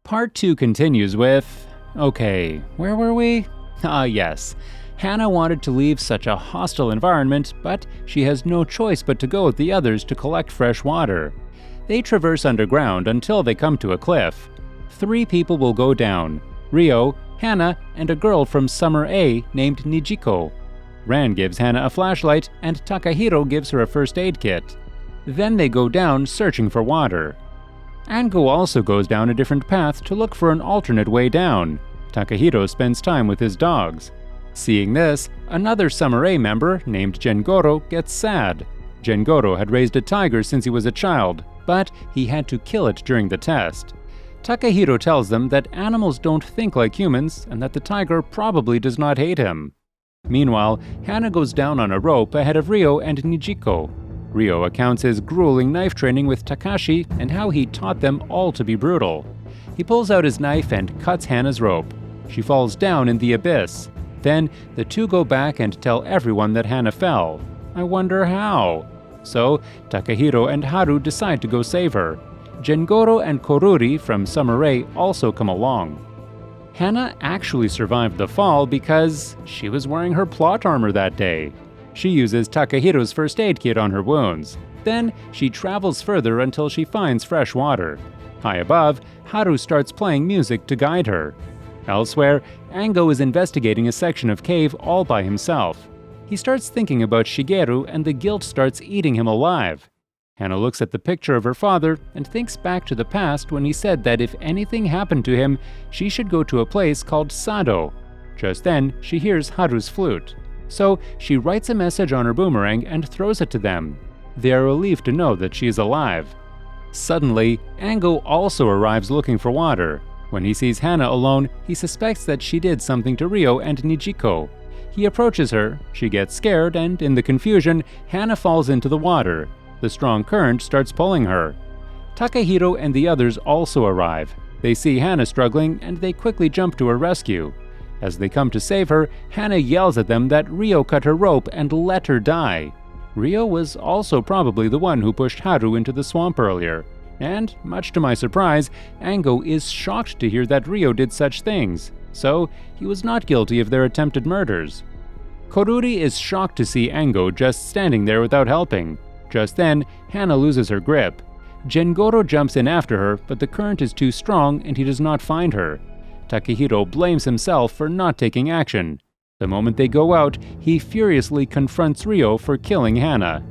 Part 2 continues with... Okay, where were we? Yes. Hana wanted to leave such a hostile environment, but she has no choice but to go with the others to collect fresh water. They traverse underground until they come to a cliff. 3 people will go down: Ryo, Hana, and a girl from Summer A named Nijiko. Ran gives Hana a flashlight, and Takahiro gives her a first aid kit. Then they go down searching for water. Ango also goes down a different path to look for an alternate way down. Takahiro spends time with his dogs. Seeing this, another Summer A member, named Gengoro, gets sad. Gengoro had raised a tiger since he was a child, but he had to kill it during the test. Takahiro tells them that animals don't think like humans and that the tiger probably does not hate him. Meanwhile, Hana goes down on a rope ahead of Ryo and Nijiko. Ryo accounts his grueling knife training with Takashi and how he taught them all to be brutal. He pulls out his knife and cuts Hana's rope. She falls down in the abyss. Then, the two go back and tell everyone that Hana fell. I wonder how. So, Takahiro and Haru decide to go save her. Gengoro and Koruri from Summer A also come along. Hana actually survived the fall because she was wearing her plot armor that day. She uses Takahiro's first aid kit on her wounds. Then, she travels further until she finds fresh water. High above, Haru starts playing music to guide her. Elsewhere, Ango is investigating a section of cave all by himself. He starts thinking about Shigeru and the guilt starts eating him alive. Hana looks at the picture of her father and thinks back to the past when he said that if anything happened to him, she should go to a place called Sado. Just then, she hears Haru's flute. So, she writes a message on her boomerang and throws it to them. They are relieved to know that she is alive. Suddenly, Ango also arrives looking for water. When he sees Hana alone, he suspects that she did something to Ryo and Nijiko. He approaches her, she gets scared, and in the confusion, Hana falls into the water. The strong current starts pulling her. Takahiro and the others also arrive. They see Hana struggling, and they quickly jump to her rescue. As they come to save her, Hana yells at them that Ryo cut her rope and let her die. Ryo was also probably the one who pushed Haru into the swamp earlier. And, much to my surprise, Ango is shocked to hear that Ryo did such things, so he was not guilty of their attempted murders. Koruri is shocked to see Ango just standing there without helping. Just then, Hana loses her grip. Gengoro jumps in after her, but the current is too strong and he does not find her. Takahiro blames himself for not taking action. The moment they go out, he furiously confronts Ryo for killing Hana.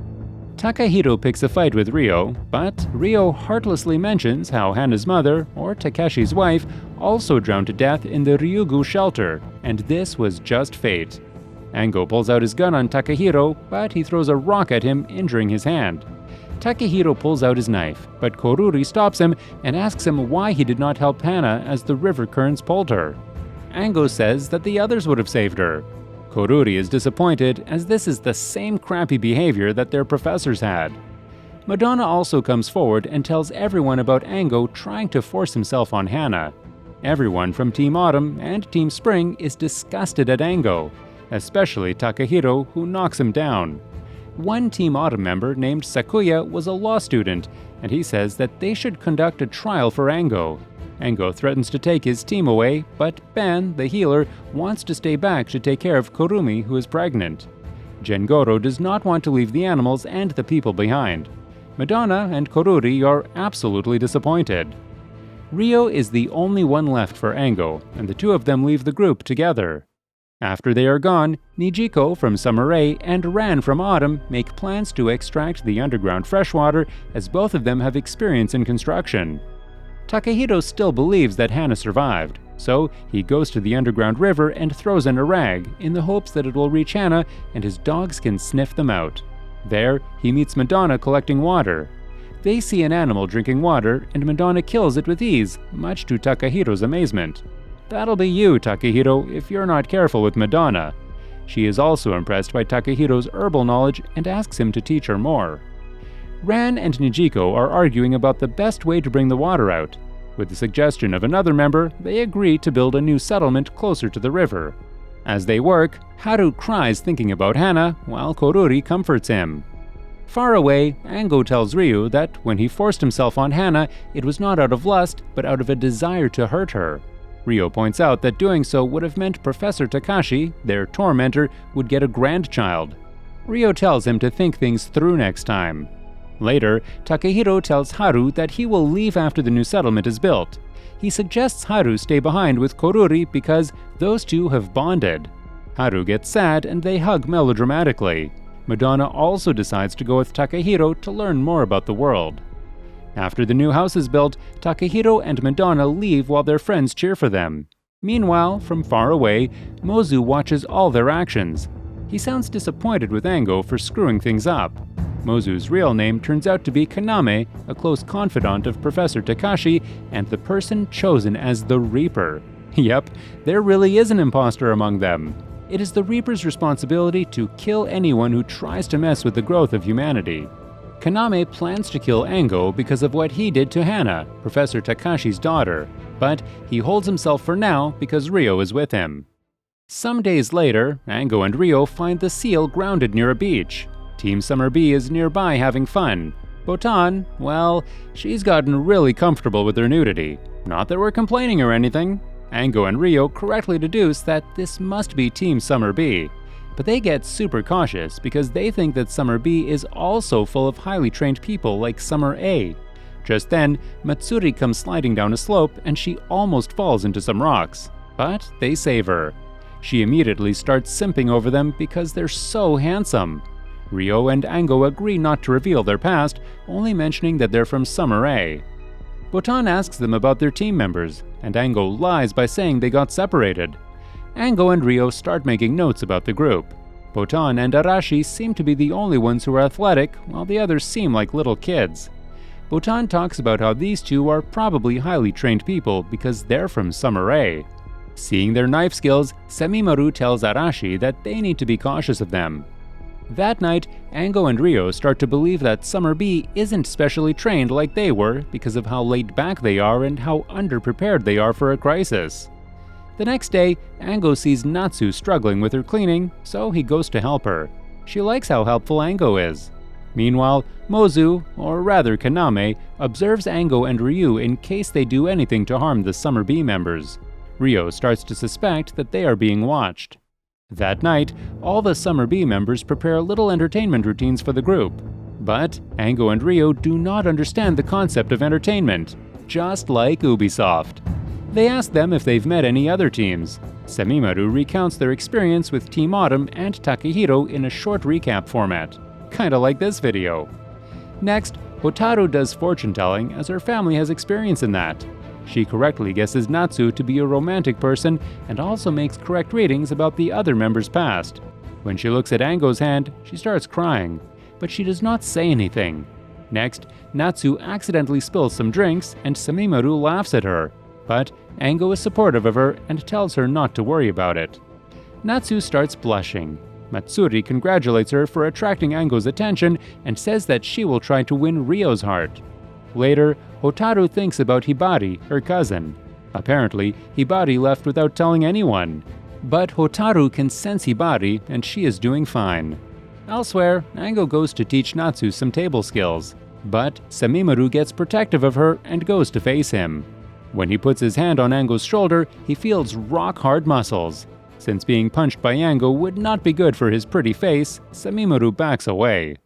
Takahiro picks a fight with Ryo, but Ryo heartlessly mentions how Hana's mother, or Takeshi's wife, also drowned to death in the Ryugu shelter, and this was just fate. Ango pulls out his gun on Takahiro, but he throws a rock at him, injuring his hand. Takahiro pulls out his knife, but Koruri stops him and asks him why he did not help Hana as the river currents pulled her. Ango says that the others would have saved her. Koruri is disappointed as this is the same crappy behavior that their professors had. Madonna also comes forward and tells everyone about Ango trying to force himself on Hana. Everyone from Team Autumn and Team Spring is disgusted at Ango, especially Takahiro, who knocks him down. One Team Autumn member named Sakuya was a law student, and he says that they should conduct a trial for Ango. Ango threatens to take his team away, but Ben, the healer, wants to stay back to take care of Kurumi, who is pregnant. Gengoro does not want to leave the animals and the people behind. Madonna and Koruri are absolutely disappointed. Ryo is the only one left for Ango, and the two of them leave the group together. After they are gone, Nijiko from Summer A and Ran from Autumn make plans to extract the underground freshwater as both of them have experience in construction. Takahiro still believes that Hana survived, so he goes to the underground river and throws in a rag in the hopes that it will reach Hana and his dogs can sniff them out. There, he meets Madonna collecting water. They see an animal drinking water and Madonna kills it with ease, much to Takahiro's amazement. That'll be you, Takahiro, if you're not careful with Madonna. She is also impressed by Takahiro's herbal knowledge and asks him to teach her more. Ran and Nijiko are arguing about the best way to bring the water out. With the suggestion of another member, they agree to build a new settlement closer to the river. As they work, Haru cries thinking about Hana, while Koruri comforts him. Far away, Ango tells Ryu that when he forced himself on Hana, it was not out of lust, but out of a desire to hurt her. Ryo points out that doing so would have meant Professor Takashi, their tormentor, would get a grandchild. Ryo tells him to think things through next time. Later, Takehiro tells Haru that he will leave after the new settlement is built. He suggests Haru stay behind with Koruri because those two have bonded. Haru gets sad and they hug melodramatically. Madonna also decides to go with Takehiro to learn more about the world. After the new house is built, Takehiro and Madonna leave while their friends cheer for them. Meanwhile, from far away, Mozu watches all their actions. He sounds disappointed with Ango for screwing things up. Mozu's real name turns out to be Kaname, a close confidant of Professor Takashi and the person chosen as the Reaper. Yep, there really is an imposter among them. It is the Reaper's responsibility to kill anyone who tries to mess with the growth of humanity. Kaname plans to kill Ango because of what he did to Hana, Professor Takashi's daughter, but he holds himself for now because Ryo is with him. Some days later, Ango and Ryo find the seal grounded near a beach. Team Summer B is nearby having fun. Botan, well, she's gotten really comfortable with her nudity. Not that we're complaining or anything. Ango and Ryo correctly deduce that this must be Team Summer B. But they get super cautious because they think that Summer B is also full of highly trained people like Summer A. Just then, Matsuri comes sliding down a slope and she almost falls into some rocks. But they save her. She immediately starts simping over them because they're so handsome. Ryo and Ango agree not to reveal their past, only mentioning that they're from Summer A. Botan asks them about their team members, and Ango lies by saying they got separated. Ango and Ryo start making notes about the group. Botan and Arashi seem to be the only ones who are athletic, while the others seem like little kids. Botan talks about how these two are probably highly trained people because they're from Summer A. Seeing their knife skills, Semimaru tells Arashi that they need to be cautious of them. That night, Ango and Ryo start to believe that Summer B isn't specially trained like they were because of how laid back they are and how underprepared they are for a crisis. The next day, Ango sees Natsu struggling with her cleaning, so he goes to help her. She likes how helpful Ango is. Meanwhile, Mozu, or rather Kaname, observes Ango and Ryu in case they do anything to harm the Summer B members. Ryo starts to suspect that they are being watched. That night, all the Summer B members prepare little entertainment routines for the group. But Ango and Ryo do not understand the concept of entertainment, just like Ubisoft. They ask them if they've met any other teams. Semimaru recounts their experience with Team Autumn and Takehiro in a short recap format, kinda like this video. Next, Hotaru does fortune-telling as her family has experience in that. She correctly guesses Natsu to be a romantic person and also makes correct readings about the other members' past. When she looks at Ango's hand, she starts crying, but she does not say anything. Next, Natsu accidentally spills some drinks and Semimaru laughs at her, but Ango is supportive of her and tells her not to worry about it. Natsu starts blushing. Matsuri congratulates her for attracting Ango's attention and says that she will try to win Ryo's heart. Later, Hotaru thinks about Hibari, her cousin. Apparently, Hibari left without telling anyone. But Hotaru can sense Hibari and she is doing fine. Elsewhere, Ango goes to teach Natsu some table skills. But Semimaru gets protective of her and goes to face him. When he puts his hand on Ango's shoulder, he feels rock-hard muscles. Since being punched by Ango would not be good for his pretty face, Semimaru backs away.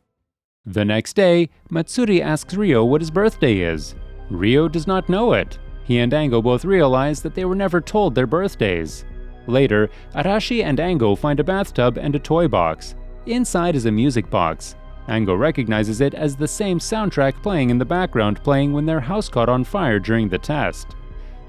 The next day, Matsuri asks Ryo what his birthday is. Ryo does not know it. He and Ango both realize that they were never told their birthdays. Later, Arashi and Ango find a bathtub and a toy box. Inside is a music box. Ango recognizes it as the same soundtrack playing in the background when their house caught on fire during the test.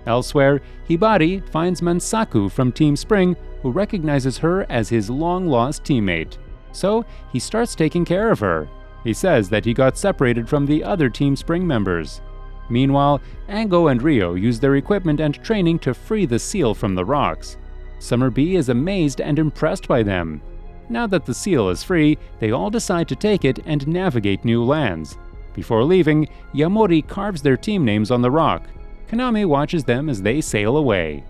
Elsewhere, Hibari finds Mansaku from Team Spring, who recognizes her as his long-lost teammate. So, he starts taking care of her. He says that he got separated from the other Team Spring members. Meanwhile, Ango and Ryo use their equipment and training to free the seal from the rocks. Summer B is amazed and impressed by them. Now that the seal is free, they all decide to take it and navigate new lands. Before leaving, Yamori carves their team names on the rock. Kaname watches them as they sail away.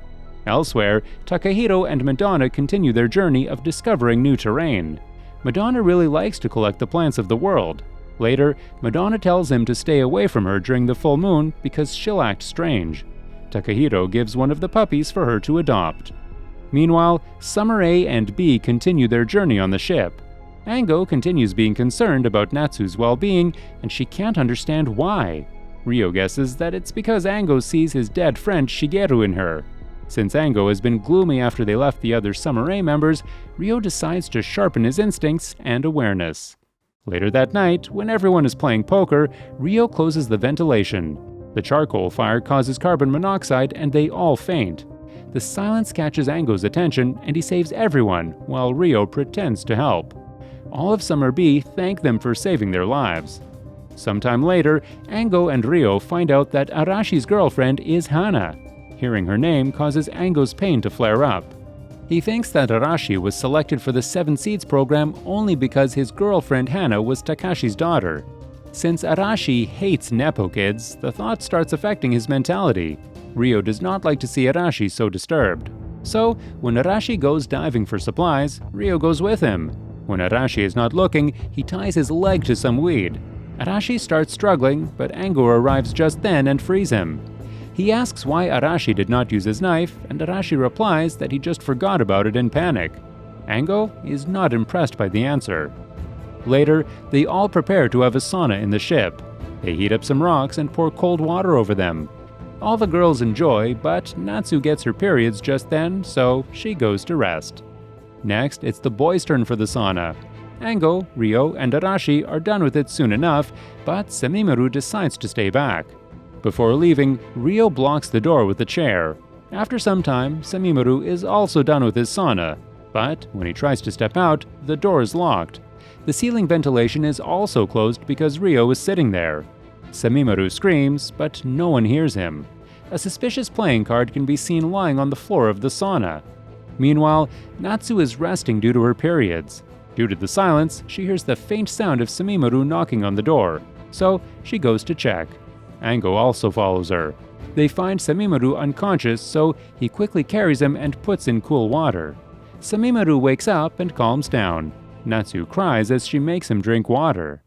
Elsewhere, Takehiro and Madonna continue their journey of discovering new terrain. Madonna really likes to collect the plants of the world. Later, Madonna tells him to stay away from her during the full moon because she'll act strange. Takahiro gives one of the puppies for her to adopt. Meanwhile, Summer A and B continue their journey on the ship. Ango continues being concerned about Natsu's well-being, and she can't understand why. Ryo guesses that it's because Ango sees his dead friend Shigeru in her. Since Ango has been gloomy after they left the other Summer A members, Ryo decides to sharpen his instincts and awareness. Later that night, when everyone is playing poker, Ryo closes the ventilation. The charcoal fire causes carbon monoxide and they all faint. The silence catches Ango's attention and he saves everyone, while Ryo pretends to help. All of Summer B thank them for saving their lives. Sometime later, Ango and Ryo find out that Arashi's girlfriend is Hana. Hearing her name causes Ango's pain to flare up. He thinks that Arashi was selected for the 7 Seeds program only because his girlfriend Hana was Takashi's daughter. Since Arashi hates Nepo kids, the thought starts affecting his mentality. Ryo does not like to see Arashi so disturbed. So, when Arashi goes diving for supplies, Ryo goes with him. When Arashi is not looking, he ties his leg to some weed. Arashi starts struggling, but Ango arrives just then and frees him. He asks why Arashi did not use his knife, and Arashi replies that he just forgot about it in panic. Ango is not impressed by the answer. Later, they all prepare to have a sauna in the ship. They heat up some rocks and pour cold water over them. All the girls enjoy, but Natsu gets her periods just then, so she goes to rest. Next, it's the boys' turn for the sauna. Ango, Ryo, and Arashi are done with it soon enough, but Semimaru decides to stay back. Before leaving, Ryo blocks the door with a chair. After some time, Semimaru is also done with his sauna, but when he tries to step out, the door is locked. The ceiling ventilation is also closed because Ryo is sitting there. Semimaru screams, but no one hears him. A suspicious playing card can be seen lying on the floor of the sauna. Meanwhile, Natsu is resting due to her periods. Due to the silence, she hears the faint sound of Semimaru knocking on the door, so she goes to check. Ango also follows her. They find Semimaru unconscious, so he quickly carries him and puts in cool water. Semimaru wakes up and calms down. Natsu cries as she makes him drink water.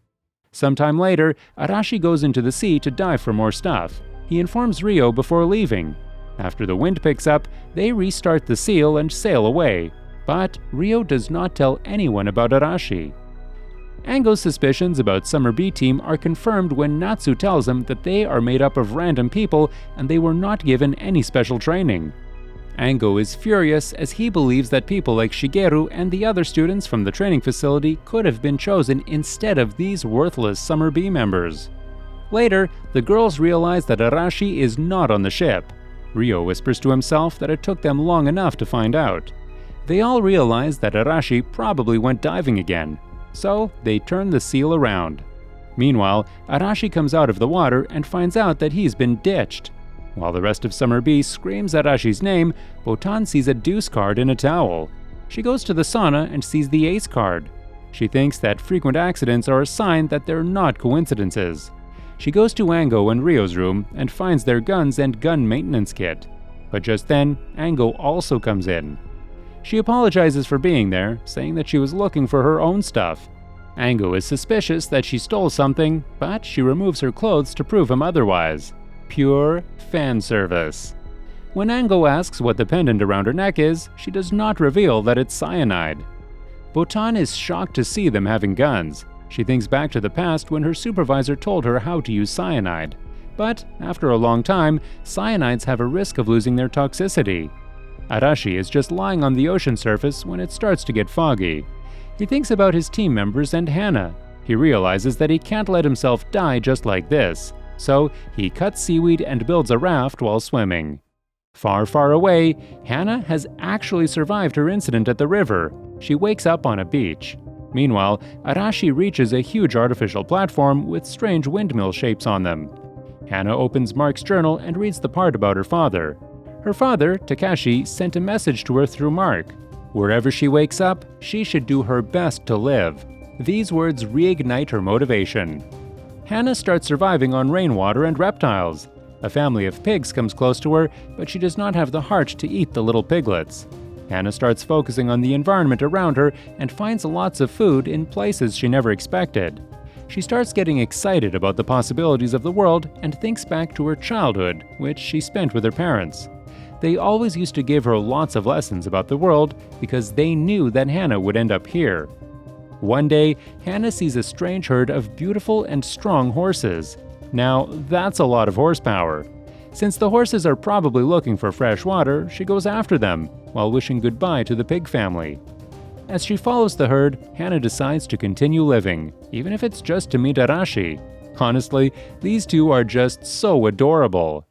Sometime later, Arashi goes into the sea to dive for more stuff. He informs Ryo before leaving. After the wind picks up, they restart the seal and sail away. But Ryo does not tell anyone about Arashi. Ango's suspicions about Summer B Team are confirmed when Natsu tells him that they are made up of random people and they were not given any special training. Ango is furious as he believes that people like Shigeru and the other students from the training facility could have been chosen instead of these worthless Summer B members. Later, the girls realize that Arashi is not on the ship. Ryo whispers to himself that it took them long enough to find out. They all realize that Arashi probably went diving again, so they turn the seal around. Meanwhile, Arashi comes out of the water and finds out that he's been ditched. While the rest of Summer B screams Arashi's name, Botan sees a deuce card in a towel. She goes to the sauna and sees the ace card. She thinks that frequent accidents are a sign that they're not coincidences. She goes to Ango and Ryo's room and finds their guns and gun maintenance kit. But just then, Ango also comes in. She apologizes for being there, saying that she was looking for her own stuff. Ango is suspicious that she stole something, but she removes her clothes to prove him otherwise. Pure fan service. When Ango asks what the pendant around her neck is, she does not reveal that it's cyanide. Botan is shocked to see them having guns. She thinks back to the past when her supervisor told her how to use cyanide. But after a long time, cyanides have a risk of losing their toxicity. Arashi is just lying on the ocean surface when it starts to get foggy. He thinks about his team members and Hana. He realizes that he can't let himself die just like this, so he cuts seaweed and builds a raft while swimming. Far, far away, Hana has actually survived her incident at the river. She wakes up on a beach. Meanwhile, Arashi reaches a huge artificial platform with strange windmill shapes on them. Hana opens Mark's journal and reads the part about her father. Her father, Takashi, sent a message to her through Mark. Wherever she wakes up, she should do her best to live. These words reignite her motivation. Hana starts surviving on rainwater and reptiles. A family of pigs comes close to her, but she does not have the heart to eat the little piglets. Hana starts focusing on the environment around her and finds lots of food in places she never expected. She starts getting excited about the possibilities of the world and thinks back to her childhood, which she spent with her parents. They always used to give her lots of lessons about the world because they knew that Hannah would end up here. One day, Hannah sees a strange herd of beautiful and strong horses. Now, that's a lot of horsepower. Since the horses are probably looking for fresh water, she goes after them, while wishing goodbye to the pig family. As she follows the herd, Hannah decides to continue living, even if it's just to meet Arashi. Honestly, these two are just so adorable.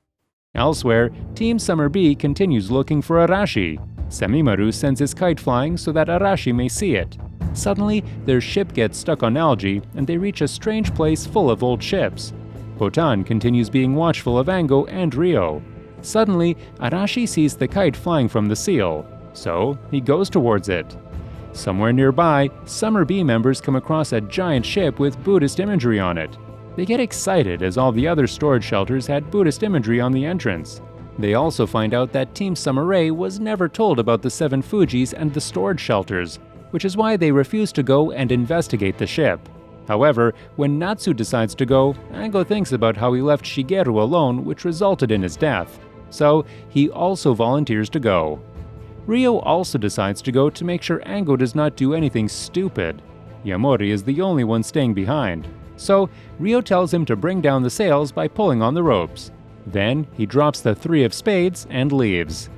Elsewhere, Team Summer Bee continues looking for Arashi. Semimaru sends his kite flying so that Arashi may see it. Suddenly, their ship gets stuck on algae, and they reach a strange place full of old ships. Botan continues being watchful of Ango and Rio. Suddenly, Arashi sees the kite flying from the seal, so he goes towards it. Somewhere nearby, Summer Bee members come across a giant ship with Buddhist imagery on it. They get excited as all the other storage shelters had Buddhist imagery on the entrance. They also find out that Team Summer Rae was never told about the 7 Fujis and the storage shelters, which is why they refuse to go and investigate the ship. However, when Natsu decides to go, Ango thinks about how he left Shigeru alone, which resulted in his death. So, he also volunteers to go. Rio also decides to go to make sure Ango does not do anything stupid. Yamori is the only one staying behind. So, Rio tells him to bring down the sails by pulling on the ropes. Then, he drops the 3 of spades and leaves.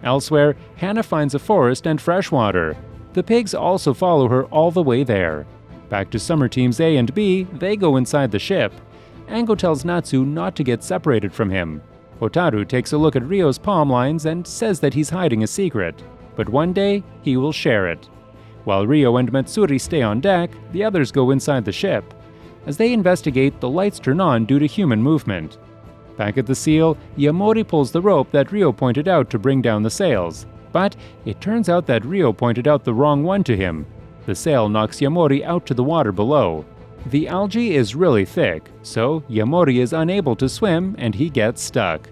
Elsewhere, Hannah finds a forest and fresh water. The pigs also follow her all the way there. Back to Summer Teams A and B, they go inside the ship. Ango tells Natsu not to get separated from him. Hotaru takes a look at Ryo's palm lines and says that he's hiding a secret, but one day he will share it. While Rio and Matsuri stay on deck, the others go inside the ship. As they investigate, the lights turn on due to human movement. Back at the seal, Yamori pulls the rope that Rio pointed out to bring down the sails, but it turns out that Rio pointed out the wrong one to him. The sail knocks Yamori out to the water below. The algae is really thick, so Yamori is unable to swim and he gets stuck.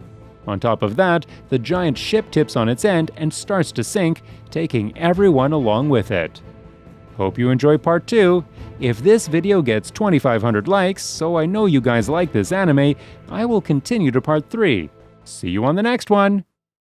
On top of that, the giant ship tips on its end and starts to sink, taking everyone along with it. Hope you enjoy part 2. If this video gets 2,500 likes, so I know you guys like this anime, I will continue to part 3. See you on the next one!